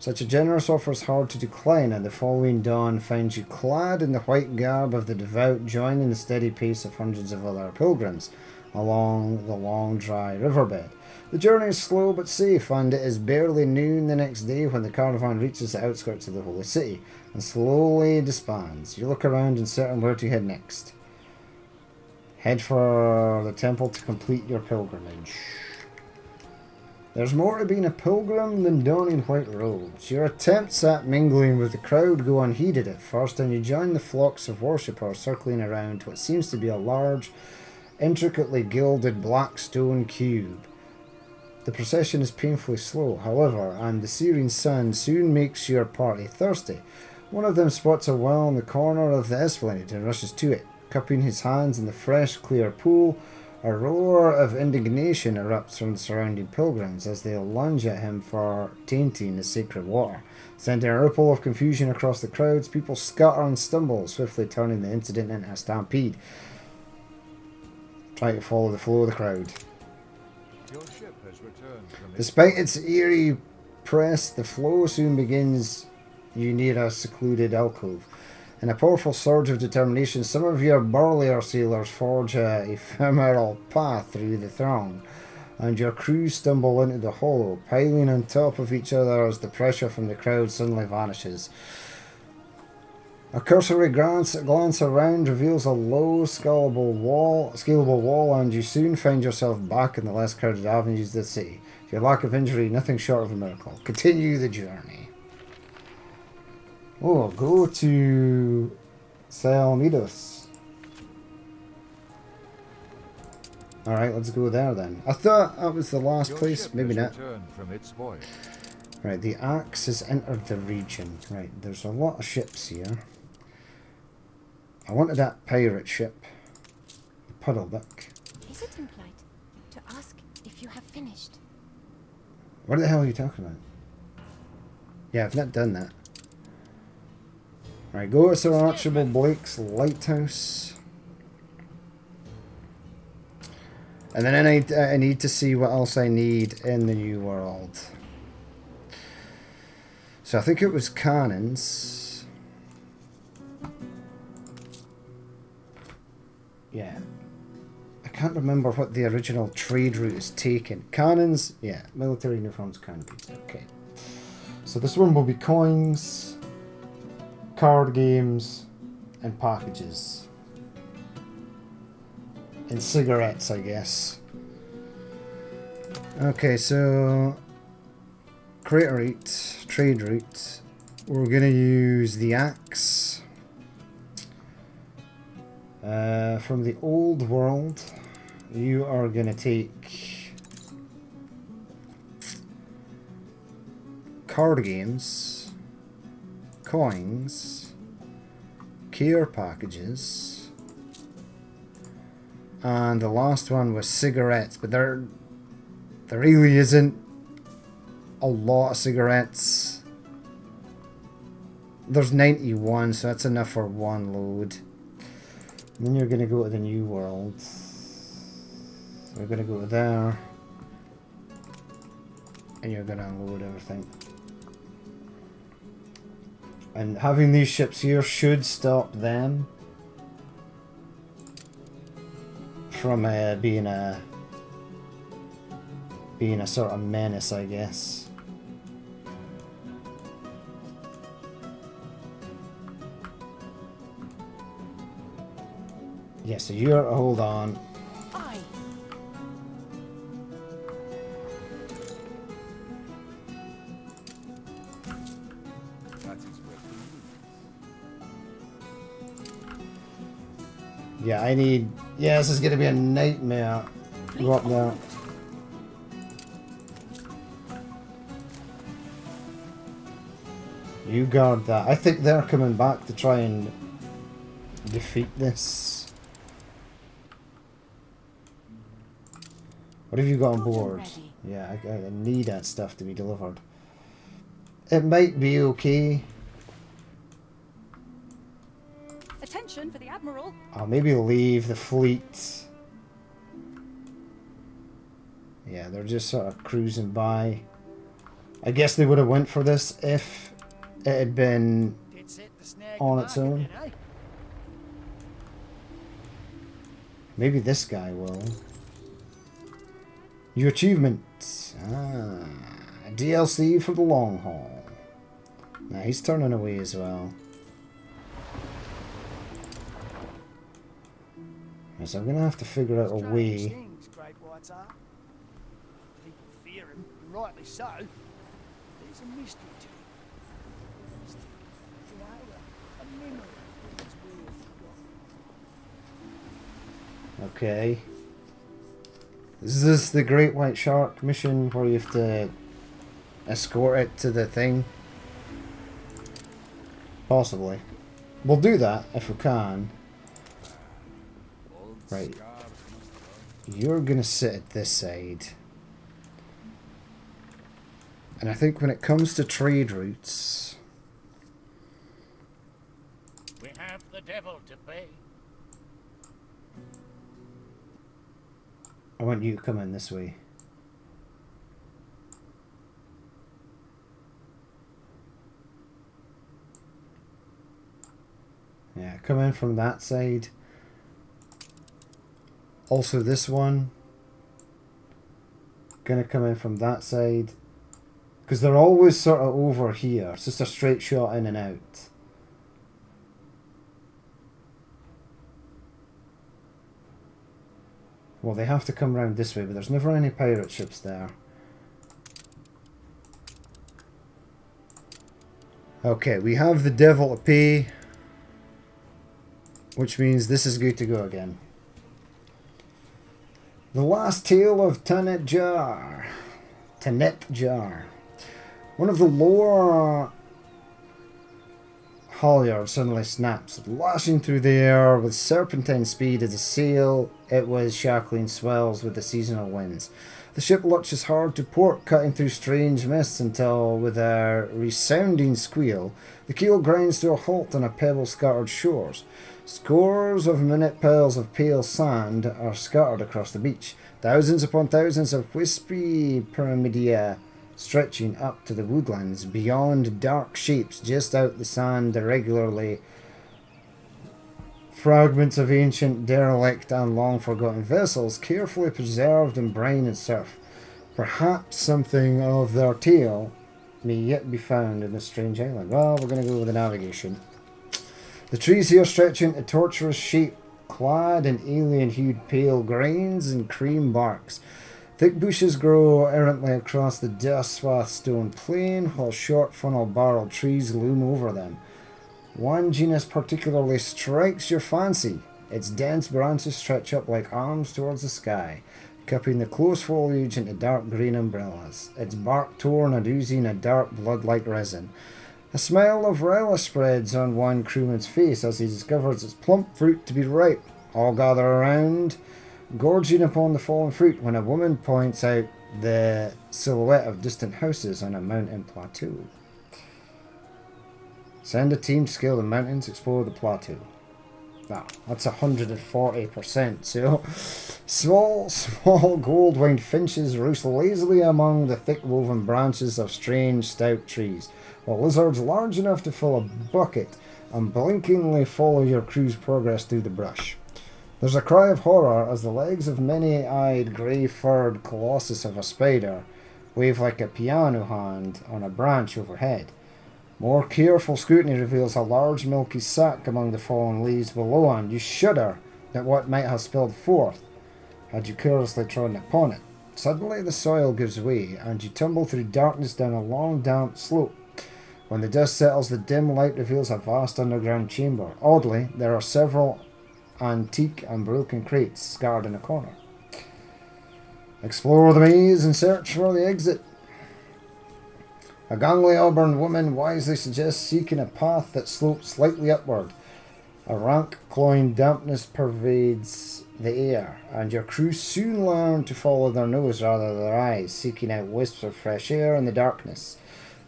Such a generous offer is hard to decline, and the following dawn finds you clad in the white garb of the devout, joining the steady pace of hundreds of other pilgrims along the long dry riverbed. The journey is slow but safe, and it is barely noon the next day when the caravan reaches the outskirts of the holy city and slowly disbands. You look around uncertain where to head next. Head for the temple to complete your pilgrimage. There's more to being a pilgrim than donning white robes. Your attempts at mingling with the crowd go unheeded at first, and you join the flocks of worshippers circling around what seems to be a large, intricately gilded black stone cube. The procession is painfully slow, however, and the searing sun soon makes your party thirsty. One of them spots a well in the corner of the esplanade and rushes to it. Cupping his hands in the fresh, clear pool, a roar of indignation erupts from the surrounding pilgrims as they lunge at him for tainting the sacred water. Sending a ripple of confusion across the crowds, people scatter and stumble, swiftly turning the incident into a stampede. Try to follow the flow of the crowd. Your ship has returned from its Despite its eerie press, the flow soon begins you near a secluded alcove. In a powerful surge of determination, some of your burlier sailors forge a ephemeral path through the throng, and your crew stumble into the hollow, piling on top of each other as the pressure from the crowd suddenly vanishes. A cursory glance around reveals a low, scalable wall, and you soon find yourself back in the less crowded avenues of the city. Your lack of injury, nothing short of a miracle. Continue the journey. Oh, go to Salmidos. Alright, let's go there then. I thought that was the last Your place. ship Maybe has not. returned from its voyage. Right, the axe has entered the region. Right, there's a lot of ships here. I wanted that pirate ship. Puddleduck. Is it implied to ask if you have finished? What the hell are you talking about? Yeah, I've not done that. Right, go to Sir Archibald Blake's lighthouse. And then I need to see what else I need in the New World. So I think it was cannons. Yeah. I can't remember what the original trade route is taken. Cannons, yeah. Military uniforms, canopies. Okay. So this one will be coins, card games, and packages. And cigarettes, I guess. Okay, so creator route, trade route. We're gonna use the axe. From the old world, you are gonna take card games, coins, care packages, and the last one was cigarettes, but there really isn't a lot of cigarettes. There's 91, so that's enough for one load. And then you're going to go to the New World. We're going to go to there. And you're going to unload everything. And having these ships here should stop them from being a sort of menace, I guess. Yeah, so you're hold on. Aye. That's its way. Yeah, I need. Yeah, this is gonna be a nightmare. Go up there. You guard that. I think they're coming back to try and defeat this. What have you got on board? Ready. Yeah, I need that stuff to be delivered. It might be okay. Attention for the Admiral. I'll maybe leave the fleet. Yeah, they're just sort of cruising by. I guess they would have went for this if it had been Dead set to snag on the its market own. then, eh? Maybe this guy will. New achievements. Ah, DLC for the long haul. Nah, he's turning away as well. So I'm gonna have to figure out a Strange way. things, great whites are. People fear him, and rightly so. There's a mystery to him. You know, a memory that's weird forgotten. Okay. Is this the Great White Shark mission where you have to escort it to the thing? Possibly. We'll do that if we can. Right. You're gonna sit at this side. And I think when it comes to trade routes, We have the devil to pay. I want you to come in this way. Yeah, come in from that side. Also this one. Gonna come in from that side. Because they're always sort of over here. It's just a straight shot in and out. Well, they have to come round this way, but there's never any pirate ships there. Okay, we have the devil to pay. Which means this is good to go again. The last tale of Tanit Jar. Tanit Jar. One of the lower halyards suddenly snaps, lashing through the air with serpentine speed as a sail. It was shackling swells with the seasonal winds. The ship lurches hard to port, cutting through strange mists until, with a resounding squeal, the keel grinds to a halt on a pebble-scattered shores. Scores of minute piles of pale sand are scattered across the beach. Thousands upon thousands of wispy pyramidia stretching up to the woodlands beyond, dark shapes just out the sand irregularly. Fragments of ancient, derelict and long-forgotten vessels carefully preserved in brine and surf. Perhaps something of their tale may yet be found in this strange island. Well, we're going to go with the navigation. The trees here stretch into tortuous shape, clad in alien-hued pale grains and cream barks. Thick bushes grow errantly across the dust-swathed stone plain, while short funnel-barreled trees loom over them. One genus particularly strikes your fancy. Its dense branches stretch up like arms towards the sky, cupping the close foliage into dark green umbrellas, its bark torn and oozing a dark blood-like resin. A smile of relish spreads on one crewman's face as he discovers its plump fruit to be ripe. All gather around, gorging upon the fallen fruit, when a woman points out the silhouette of distant houses on a mountain plateau. Send a team to scale the mountains, explore the plateau. Ah, that's 140%. So, small gold-winged finches roost lazily among the thick-woven branches of strange, stout trees, while lizards large enough to fill a bucket unblinkingly follow your crew's progress through the brush. There's a cry of horror as the legs of many-eyed, grey-furred colossus of a spider wave like a piano hand on a branch overhead. More careful scrutiny reveals a large milky sac among the fallen leaves below, and you shudder at what might have spilled forth had you carelessly trodden upon it. Suddenly the soil gives way, and you tumble through darkness down a long, damp slope. When the dust settles, the dim light reveals a vast underground chamber. Oddly, there are several antique and broken crates scattered in a corner. Explore the maze and search for the exit. A gangly auburn woman wisely suggests seeking a path that slopes slightly upward. A rank, cloying dampness pervades the air, and your crew soon learn to follow their nose rather than their eyes, seeking out wisps of fresh air in the darkness.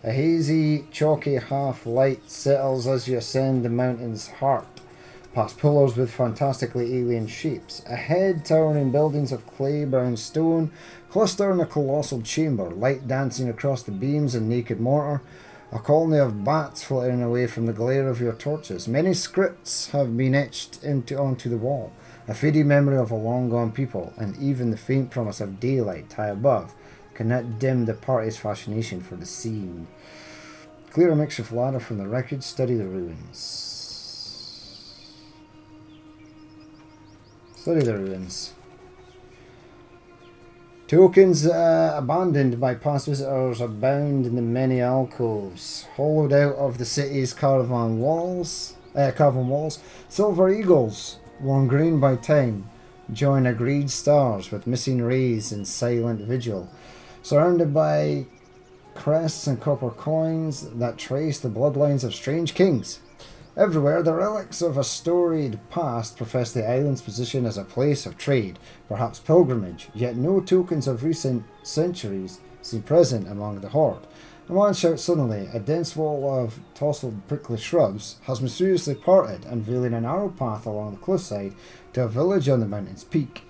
A hazy, chalky half-light settles as you ascend the mountain's heart, past pillars with fantastically alien shapes. Ahead, towering buildings of clay-brown stone cluster in a colossal chamber, light dancing across the beams and naked mortar, a colony of bats fluttering away from the glare of your torches. Many scripts have been etched onto the wall, a faded memory of a long-gone people, and even the faint promise of daylight high above cannot dim the party's fascination for the scene. Clear a mixture of ladder from the wreckage, study the ruins. Study the ruins. Tokens abandoned by past visitors abound in the many alcoves, hollowed out of the city's carven walls. Silver eagles, worn green by time, join agreed stars with missing rays in silent vigil, surrounded by crests and copper coins that trace the bloodlines of strange kings. Everywhere, the relics of a storied past profess the island's position as a place of trade, perhaps pilgrimage, yet no tokens of recent centuries seem present among the horde. A man shouts suddenly. A dense wall of tousled prickly shrubs has mysteriously parted, unveiling a narrow path along the cliffside to a village on the mountain's peak.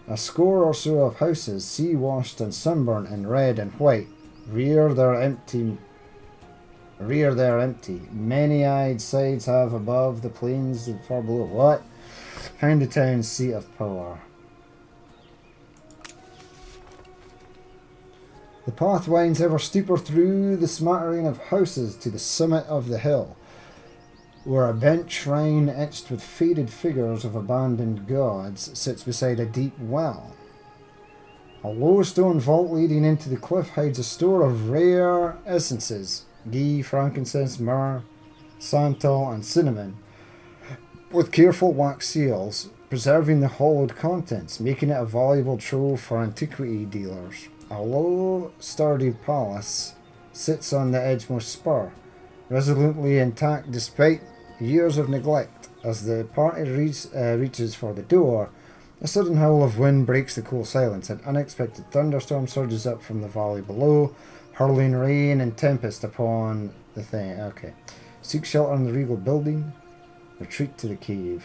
A score or so of houses, sea-washed and sunburnt in red and white, rear their empty Rear they're empty. Many-eyed sides have above the plains and far below. What? Find the town's seat of power. The path winds ever steeper through the smattering of houses to the summit of the hill, where a bent shrine etched with faded figures of abandoned gods sits beside a deep well. A low stone vault leading into the cliff hides a store of rare essences, ghee, frankincense, myrrh, santal, and cinnamon, with careful wax seals preserving the hollowed contents, making it a valuable trove for antiquity dealers. A low, sturdy palace sits on the edgemost spur, resolutely intact despite years of neglect. As the party reaches for the door, a sudden howl of wind breaks the cool silence. An unexpected thunderstorm surges up from the valley below, hurling rain and tempest upon the thing. Okay. Seek shelter in the regal building. Retreat to the cave.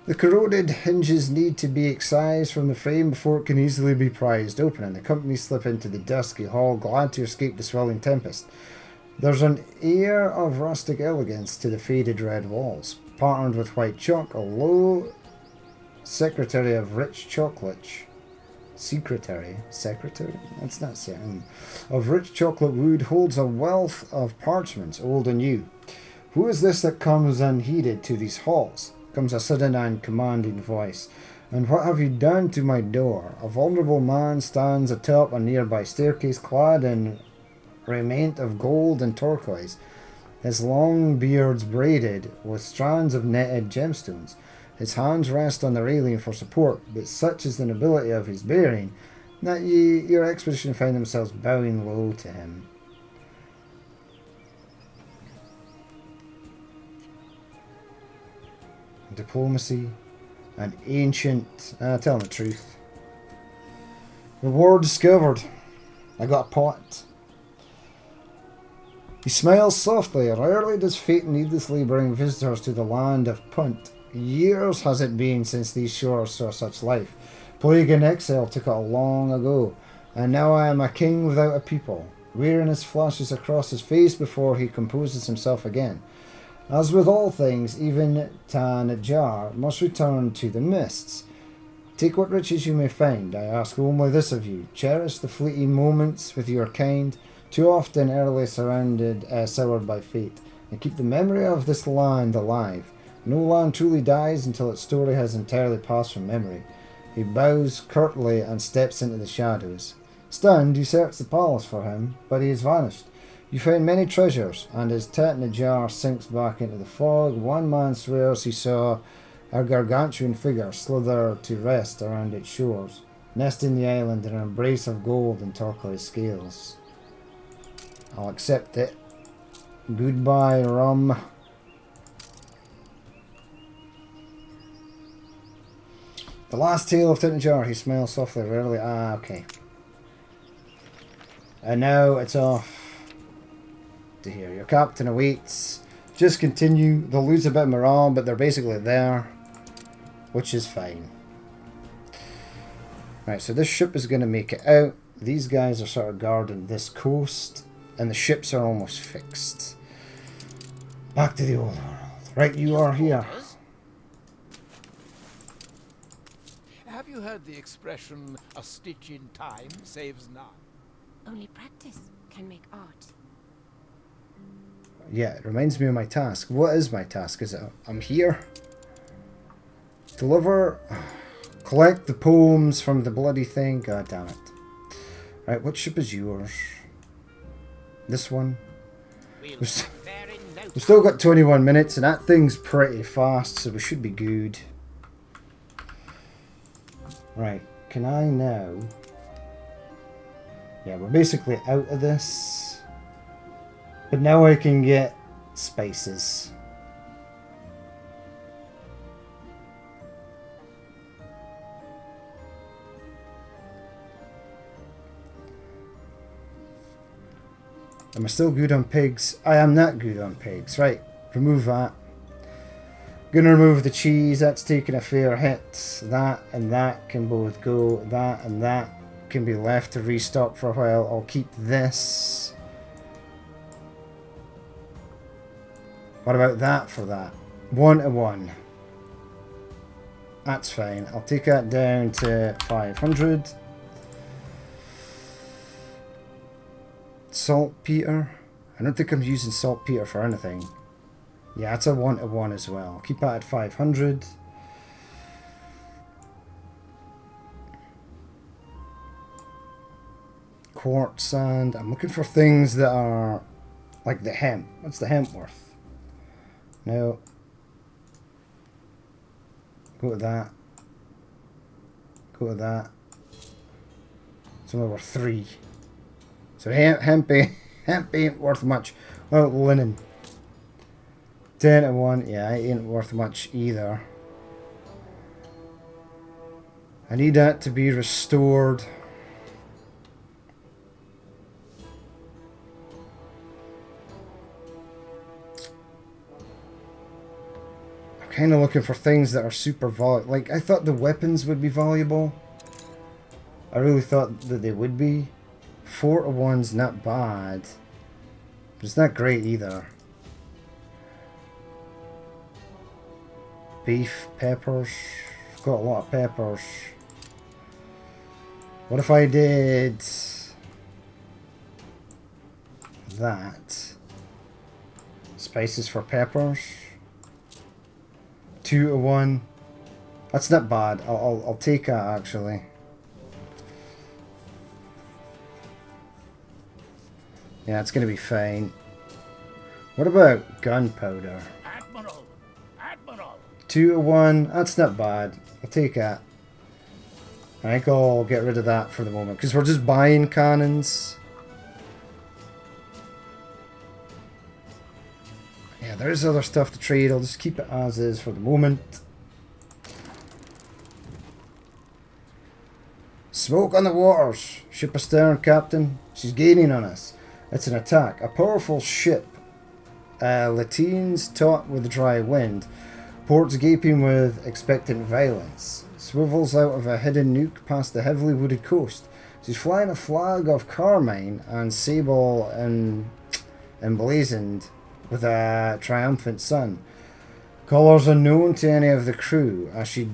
The corroded hinges need to be excised from the frame before it can easily be prized open, and the company slip into the dusky hall, glad to escape the swelling tempest. There's an air of rustic elegance to the faded red walls, patterned with white chalk. A low secretary of rich chocolate. Secretary? That's not certain. Of rich chocolate wood holds a wealth of parchments, old and new. Who is this that comes unheeded to these halls? Comes a sudden and commanding voice. And what have you done to my door? A vulnerable man stands atop a nearby staircase, clad in raiment of gold and turquoise, his long beards braided with strands of netted gemstones. His hands rest on the railing for support, but such is the nobility of his bearing that your expedition find themselves bowing low to him. Diplomacy and ancient. Telling the truth. Reward discovered. I got a pot. He smiles softly. Rarely does fate needlessly bring visitors to the land of Punt. Years has it been since these shores saw such life. Plague and exile took it long ago, and now I am a king without a people. Weariness flashes across his face before he composes himself again. As with all things, even Tan-Jar must return to the mists. Take what riches you may find. I ask only this of you. Cherish the fleeting moments with your kind, too often early soured by fate, and keep the memory of this land alive. No land truly dies until its story has entirely passed from memory. He bows curtly and steps into the shadows. Stunned, you search the palace for him, but he has vanished. You find many treasures, and as Tet-Najar sinks back into the fog, one man swears he saw a gargantuan figure slither to rest around its shores, nesting the island in an embrace of gold and turquoise scales. I'll accept it. Goodbye, rum. The last tale of Tet-Najar, he smiles softly, rarely. Okay. And now it's off to here. Your captain awaits. Just continue. They'll lose a bit of morale, but they're basically there, which is fine. Right, so this ship is going to make it out. These guys are sort of guarding this coast, and the ships are almost fixed. Back to the old world. Right, you are here. Have you heard the expression, a stitch in time saves none? Only practice can make art. Yeah, it reminds me of my task. What is my task? Is it I'm here? Deliver... Collect the poems from the bloody thing. God damn it. Right, what ship is yours? This one? We've still got 21 minutes, and that thing's pretty fast, so we should be good. Right, can I now... Yeah, we're basically out of this. But now I can get spices. Am I still good on pigs? I am not good on pigs. Right, remove that. Gonna remove the cheese, that's taking a fair hit. That and that can both go. That and that can be left to restock for a while. I'll keep this. What about that for that? 1 to 1. That's fine. I'll take that down to 500. Saltpeter. I don't think I'm using saltpeter for anything. Yeah, it's a 1 to 1 as well. Keep that at 500. Quartz sand. I'm looking for things that are like the hemp. What's the hemp worth? No. Go to that. Go to that. It's only worth 3. So hemp ain't worth much. Well, linen. 10 to 1. Yeah, it ain't worth much either. I need that to be restored. I'm kind of looking for things that are super valuable. Like, I thought the weapons would be valuable. I really thought that they would be. 4 to 1's not bad. But it's not great either. Beef, peppers. I've got a lot of peppers. What if I did that? Spices for peppers. 2 to 1. That's not bad. I'll take that actually. Yeah, it's gonna be fine. What about gunpowder? Admiral! Admiral! 2 to 1. That's not bad. I'll take that. I think I'll get rid of that for the moment because we're just buying cannons. Yeah, there is other stuff to trade. I'll just keep it as is for the moment. Smoke on the waters. Ship astern, Captain. She's gaining on us. It's an attack. A powerful ship. Lateens taut with dry wind. Ports gaping with expectant violence. Swivels out of a hidden nuke past the heavily wooded coast. She's flying a flag of carmine and sable emblazoned with a triumphant sun. Colours unknown to any of the crew as she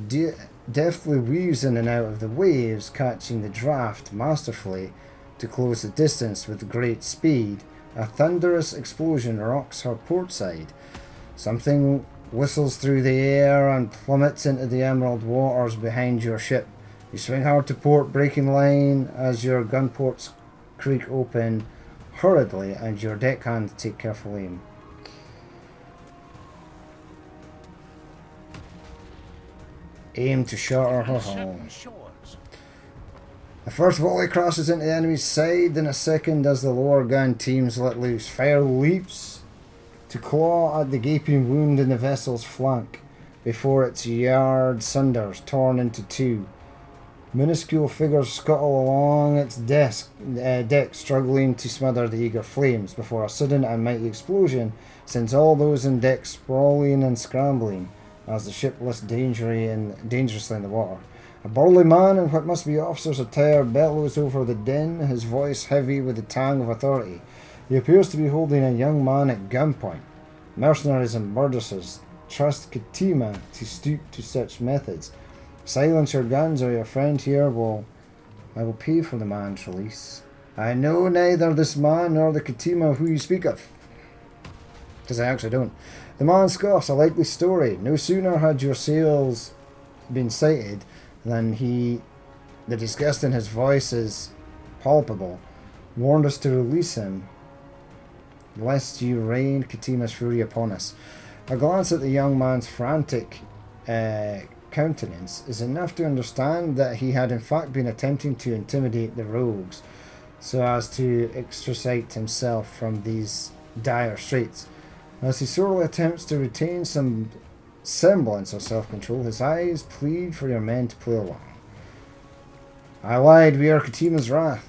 deftly weaves in and out of the waves, catching the draft masterfully to close the distance with great speed. A thunderous explosion rocks her port side. Something whistles through the air and plummets into the emerald waters behind your ship. You swing hard to port, breaking line as your gun ports creak open hurriedly and your deckhand take careful aim. Aim to shatter her hull. The first volley crashes into the enemy's side, then a second as the lower gun teams let loose. Fire leaps to claw at the gaping wound in the vessel's flank before its yard sunders, torn into 2. Minuscule figures scuttle along its deck, struggling to smother the eager flames before a sudden and mighty explosion sends all those in deck sprawling and scrambling as the ship lists dangerously in the water. A burly man in what must be officer's attire bellows over the din, his voice heavy with the tang of authority. He appears to be holding a young man at gunpoint. Mercenaries and murderers trust Katima to stoop to such methods. Silence your guns or your friend here I will pay for the man's release. I know neither this man nor the Katima who you speak of. Because I actually don't. The man scoffs, a likely story. No sooner had your sails been sighted than the disgust in his voice is palpable, warned us to release him, lest you rain Katima's fury upon us. A glance at the young man's frantic countenance is enough to understand that he had in fact been attempting to intimidate the rogues, so as to extricate himself from these dire straits. As he sorely attempts to retain some semblance of self-control, his eyes plead for your men to play along. I lied, we are Katima's wrath.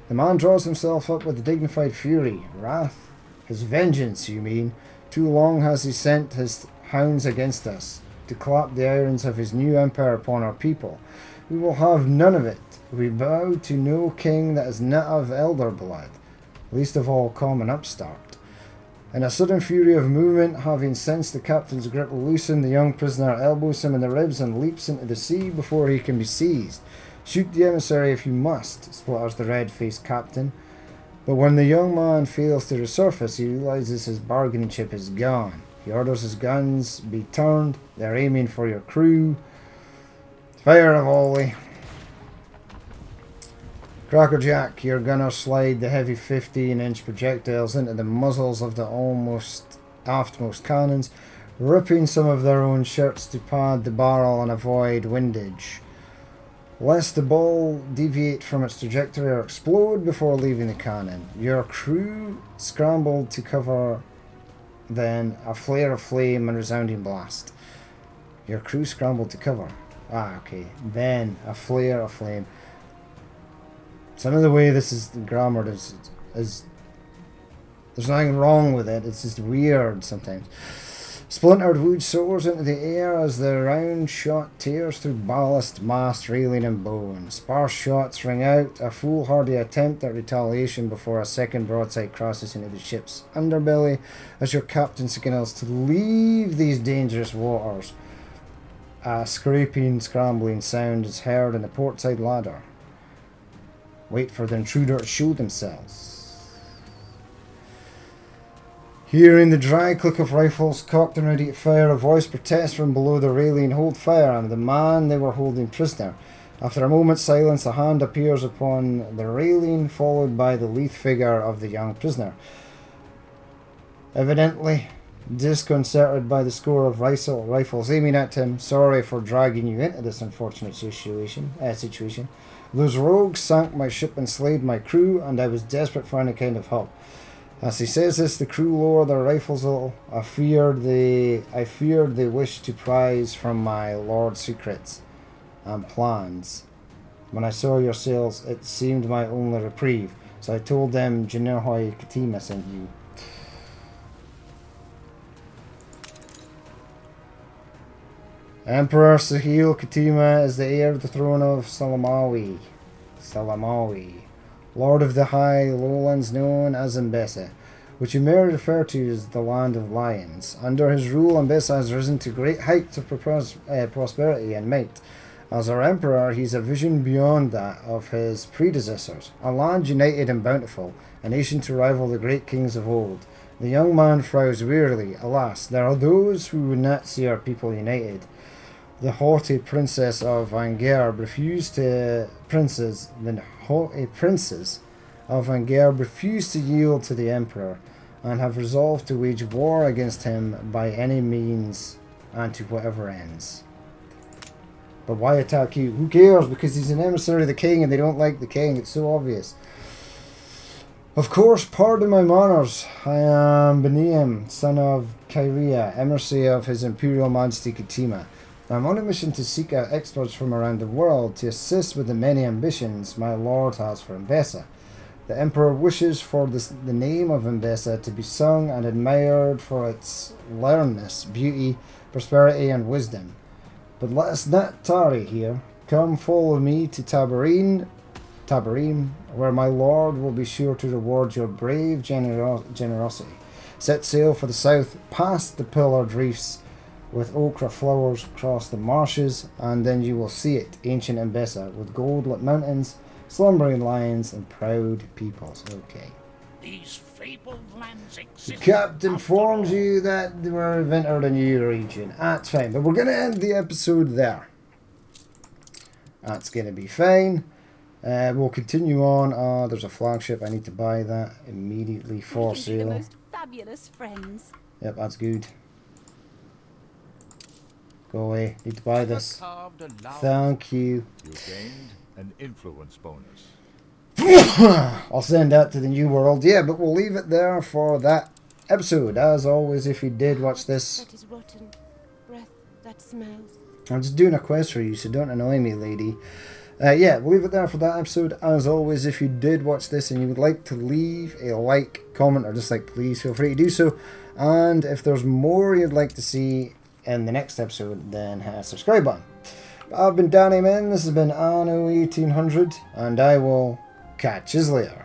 The man draws himself up with dignified fury. Wrath? His vengeance, you mean? Too long has he sent his hounds against us, to clap the irons of his new empire upon our people. We will have none of it. We bow to no king that is not of elder blood, least of all common upstart. In a sudden fury of movement, having sensed the captain's grip loosen, the young prisoner elbows him in the ribs and leaps into the sea before he can be seized. Shoot the emissary if you must, splutters the red-faced captain. But when the young man fails to resurface, he realizes his bargaining chip is gone. He orders his guns be turned. They're aiming for your crew. Fire a volley. Crackerjack, your gunners slide the heavy 15-inch projectiles into the muzzles of the almost aftmost cannons, ripping some of their own shirts to pad the barrel and avoid windage, lest the ball deviate from its trajectory or explode before leaving the cannon. Your crew scrambled to cover, then a flare of flame and resounding blast. Your crew scrambled to cover. Okay. Then a flare of flame. Some of the way this is grammared is there's nothing wrong with it. It's just weird sometimes. Splintered wood soars into the air as the round shot tears through ballast, mast, railing and bone. Sparse shots ring out, a foolhardy attempt at retaliation before a second broadside crosses into the ship's underbelly as your captain signals to leave these dangerous waters. A scraping, scrambling sound is heard in the portside ladder. Wait for the intruder to show themselves. Hearing the dry click of rifles cocked and ready to fire, a voice protests from below the railing, "Hold fire!" on the man they were holding prisoner. After a moment's silence, a hand appears upon the railing, followed by the lithe figure of the young prisoner. Evidently disconcerted by the score of rifles aiming at him. "Sorry for dragging you into this unfortunate situation. Those rogues sank my ship and slayed my crew, and I was desperate for any kind of help." As he says this, the crew lower their rifles a little. I feared they wished to prise from my lord's secrets and plans. When I saw your sails, it seemed my only reprieve, so I told them Junihoy Katima sent you. Emperor Sahil Katima is the heir of the throne of Salamawi, Lord of the High Lowlands known as Mbesa, which you may refer to as the Land of Lions. Under his rule, Mbesa has risen to great heights of prosperity and might. As our emperor, he's a vision beyond that of his predecessors. A land united and bountiful, a nation to rival the great kings of old. The young man frowns wearily. Alas, there are those who would not see our people united. The haughty princess of Vanguard refused to yield to the emperor, and have resolved to wage war against him by any means and to whatever ends. But why attack you? Who cares? Because he's an emissary of the king and they don't like the king. It's so obvious. Of course, pardon my manners. I am Beneam, son of Kyria, emissary of His Imperial Majesty Katima. I'm on a mission to seek out experts from around the world to assist with the many ambitions my lord has for Mbesa. The emperor wishes for the name of Mbesa to be sung and admired for its learnness, beauty, prosperity and wisdom. But let us not tarry here. Come follow me to Tabarim, where my lord will be sure to reward your brave generosity. Set sail for the south, past the pillared reefs, with ochre flowers across the marshes, and then you will see it, ancient Mbesa, with gold-lit mountains, slumbering lions, and proud peoples. Okay. These fabled lands The exist. captain informs you that they were entered a new region. That's fine, but we're going to end the episode there. That's going to be fine. We'll continue on. There's a flagship. I need to buy that immediately for The sale. most fabulous friends. Yep, that's good. Go away. Need to buy this. Carved a loud Thank you. You gained an influence bonus. I'll send that to the new world. Yeah, but we'll leave it there for that episode. As always, if you did watch this, That is rotten. Breath that smells. I'm just doing a quest for you, so don't annoy me, lady. Yeah, we'll leave it there for that episode. As always, if you did watch this and you would like to leave a like, comment, or dislike, please feel free to do so. And if there's more you'd like to see in the next episode, then hit a subscribe button. I've been Danny Man, this has been Anno 1800, and I will catch you later.